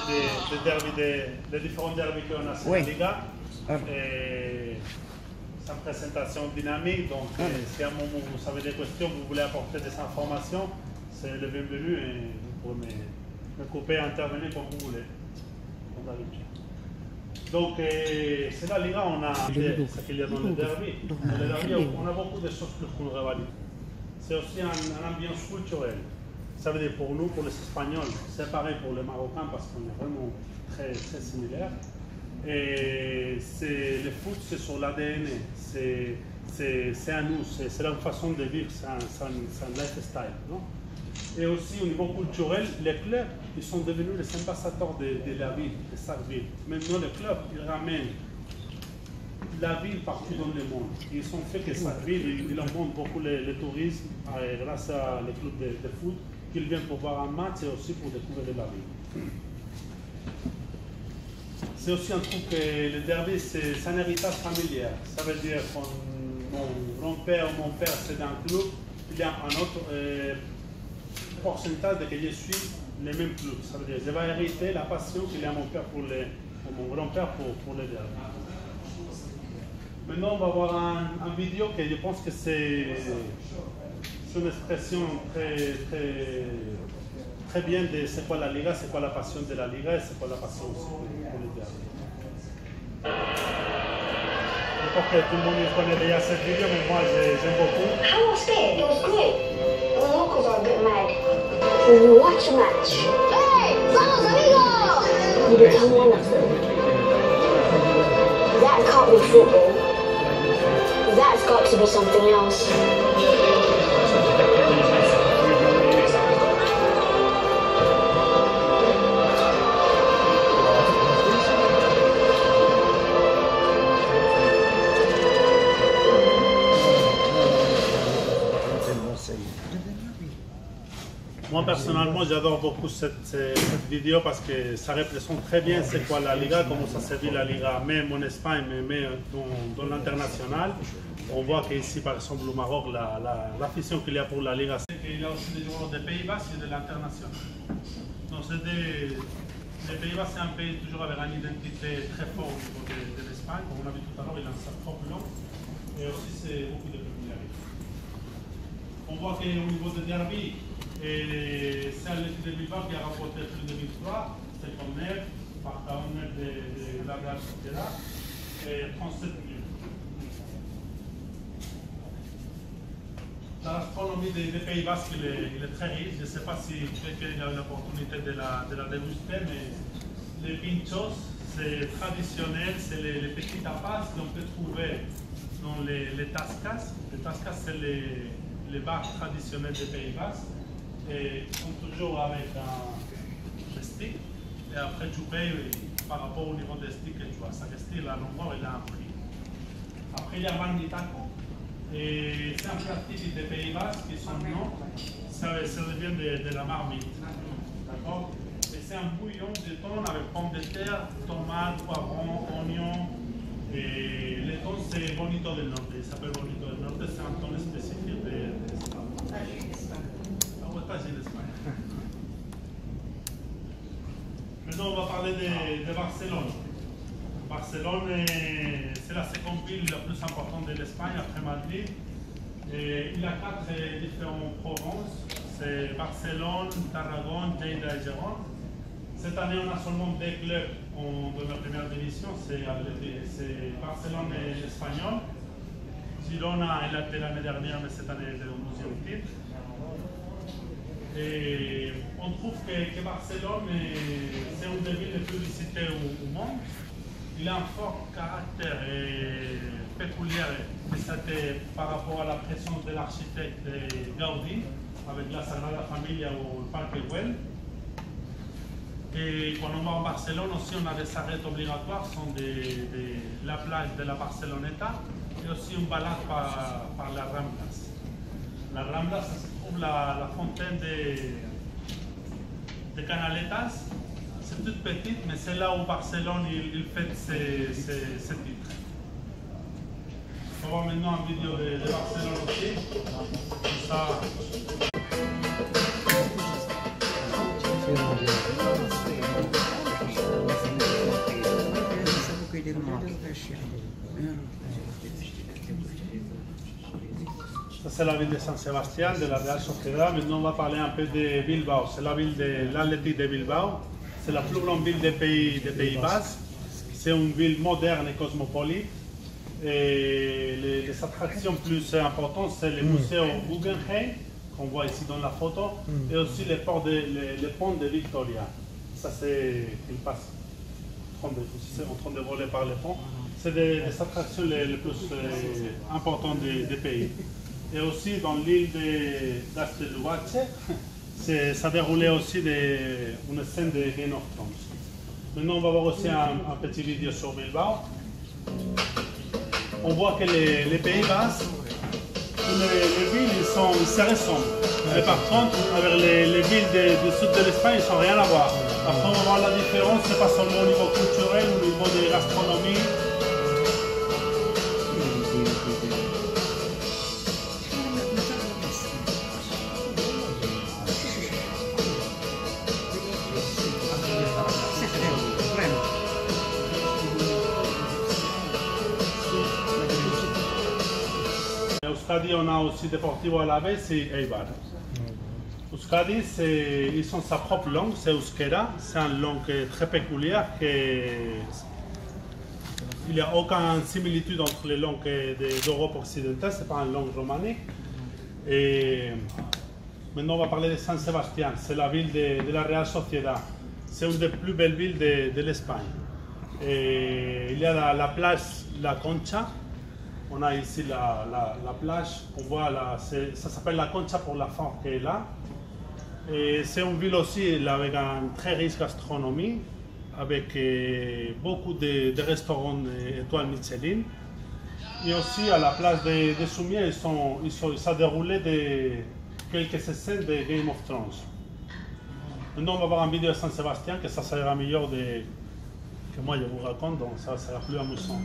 des derbys, des différents derbys qu'on a sur la Liga. C'est une présentation dynamique, donc si à un moment vous avez des questions, vous voulez apporter des informations, c'est le bienvenu et vous pouvez me couper, intervenir comme vous voulez, comme d'habitude. Donc, c'est la Liga, on a ce qu'il y a dans le derby. Dans le derby, on a beaucoup de choses plus qu'on revalide. C'est aussi une ambiance culturelle. Ça veut dire pour nous, pour les Espagnols, c'est pareil pour les Marocains parce qu'on est vraiment très, très similaires. Et le foot, c'est sur l'ADN, c'est à nous, c'est la façon de vivre, c'est un lifestyle. Non? Et aussi au niveau culturel, les clubs, ils sont devenus les ambassadeurs de la ville, de chaque ville. Maintenant, les clubs, ils ramènent la ville partout dans le monde. Ils ont fait que chaque ville, ils augmentent beaucoup le tourisme grâce à les clubs de foot, qu'ils viennent pour voir un match et aussi pour découvrir la ville. C'est aussi un truc que le derby, c'est un héritage familial. Ça veut dire que mon grand-père ou mon père, c'est d'un club, il y a un autre pourcentage de que je suis le même club. Ça veut dire que je vais hériter la passion qu'il y a mon père pour mon grand-père pour le derby. Maintenant, on va voir un vidéo que je pense que c'est une expression très bien de c'est quoi la Liga, c'est quoi la passion de la Liga et c'est quoi la passion aussi pour le derby. Je pense que tout le monde connaît déjà cette vidéo, mais moi j'aime beaucoup. How was it? It was great. The locals are a bit mad. When you watch a match, hey, vamos amigos! You become one of them. That can't be football. That's got to be something else. Moi personnellement, j'adore beaucoup cette vidéo parce que ça représente très bien c'est quoi la Liga, comment ça se vit la Liga, même en Espagne, mais dans l'international. On voit qu'ici, par exemple, au Maroc, l'affection qu'il y a pour la Liga, c'est qu'il y a aussi des joueurs des Pays-Bas et de l'international. Donc, les Pays-Bas, c'est un pays toujours avec une identité très forte au niveau de l'Espagne. Comme on a vu tout à l'heure, il a sa propre langue et aussi c'est beaucoup de familiarité. On voit qu'au niveau de derby, c'est un équipe de Bilbao qui a rapporté plus de victoires, 59 par 49 de la Real Sociedad et 37 buts. La gastronomie des Pays Basques il est très riche. Je ne sais pas si quelqu'un a eu l'opportunité de la déguster, mais les pinchos, c'est traditionnel, c'est les petits tapas qu'on peut trouver dans les tascas. Les tascas, c'est les bars traditionnels des Pays Basques. Et sont toujours avec un stick. Et après, tu payes par rapport au niveau des sticks que tu as. Ça style, à l'endroit, il a un prix. Après, il y a banditaco. Et c'est un plat typique des Pays Basques qui sont non. Ça vient de la marmite. D'accord? Et c'est un bouillon de thon avec pommes de terre, tomates, poivrons, oignons. Et le thon, c'est Bonito del Norte. Il s'appelle Bonito del Norte. C'est un thon spécifique de l'Espagne. Maintenant, on va parler de Barcelone. Barcelone, c'est la seconde ville la plus importante de l'Espagne après Madrid. Et il y a 4 différentes provinces. C'est Barcelone, Tarragone, Lleida et Gérone. Cette année, on a seulement 2 clubs dans la première division. C'est Barcelone et l'Espagnol. Girona, elle a été l'année dernière, mais cette année, elle est au 12e titre. Et on trouve que Barcelone, c'est une des villes les plus visitées au monde. Il a un fort caractère péculier par rapport à la présence de l'architecte Gaudí, avec la Sagrada Familia ou le Parc Güell. Et quand on va en Barcelone aussi, on a des arrêts obligatoires, sont la plage de la Barceloneta et aussi une balade par la Ramblas. La Ramblas, ça se trouve la fontaine de Canaletas. C'est toute petite, mais c'est là où Barcelone il fait ses titres. On va voir maintenant une vidéo de Barcelone aussi. Comme ça. Ça, c'est la ville de San Sebastián, de la Real Sociedad. Maintenant, on va parler un peu de Bilbao. C'est la ville de l'Athletic de Bilbao. C'est la plus grande ville des Pays-Bas. C'est une ville moderne et cosmopolite. Et les attractions plus importantes, c'est le musée Guggenheim, qu'on voit ici dans la photo, et aussi les ponts de Victoria. Ça, c'est... Ils passent en train de voler par les ponts. C'est des attractions les plus importantes des pays. Et aussi dans l'île d'Asteluache, ça déroulait aussi une scène de Game of Thrones. Maintenant, on va voir aussi un petit vidéo sur Bilbao. On voit que les Pays-Bas, les villes, se ressemblent. Mais par contre, avec les villes du sud de l'Espagne, ils n'ont rien à voir. Après, on va voir la différence, c'est pas seulement au niveau culturel, au niveau de gastronomie. Euskadi, on a aussi Deportivo Alavés et Eibar. Euskadi, ils ont sa propre langue, c'est Euskera. C'est une langue très peculière. Il n'y a aucune similitude entre les langues d'Europe occidentale, ce n'est pas une langue romanique. Et maintenant, on va parler de San Sebastián. C'est la ville de la Real Sociedad. C'est une des plus belles villes de l'Espagne. Il y a la plage La Concha. On a ici la plage, on voit ça s'appelle La Concha pour la faune qui est là. Et c'est une ville aussi avec une très riche gastronomie, avec beaucoup de restaurants étoiles Michelin. Et aussi à la plage de Sumier, ça déroulait quelques scènes de Game of Thrones. Maintenant, on va voir une vidéo de San Sebastián, que ça sera meilleur que moi je vous raconte, donc ça sera plus amusant.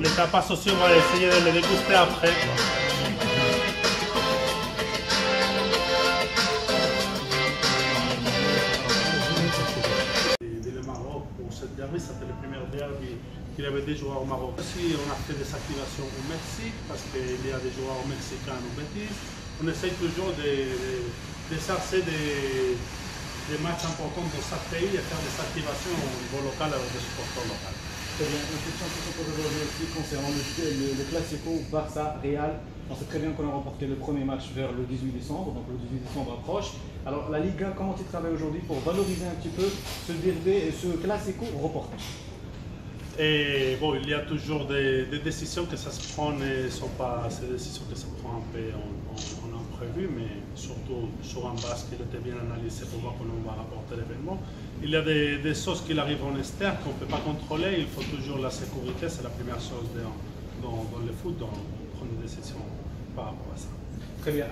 Les tapas aussi, on va essayer de les déguster après. Le Maroc, pour cette derby, c'était le premier derby qu'il y avait des joueurs au Maroc. Aussi, on a fait des activations au Mexique, parce qu'il y a des joueurs mexicains au Betis. On essaye toujours de chercher des matchs importants dans chaque pays et faire des activations au niveau local avec des supporters locaux. Très bien. Une question que je pose aujourd'hui aussi concernant le Classico Barça-Real. On sait très bien qu'on a remporté le premier match vers le 18 décembre, donc le 18 décembre approche. Alors la Liga, comment tu travailles aujourd'hui pour valoriser un petit peu ce derby et ce Classico reporté? Et bon, il y a toujours des décisions que ça se prend et sont pas ces décisions que ça prend un peu en imprévu, mais surtout sur un base qui était bien analysé pour voir comment on va rapporter l'événement. Il y a des choses qui arrivent en externe qu'on ne peut pas contrôler, il faut toujours la sécurité, c'est la première chose dans le foot, donc prendre des décisions par rapport à ça. Très bien.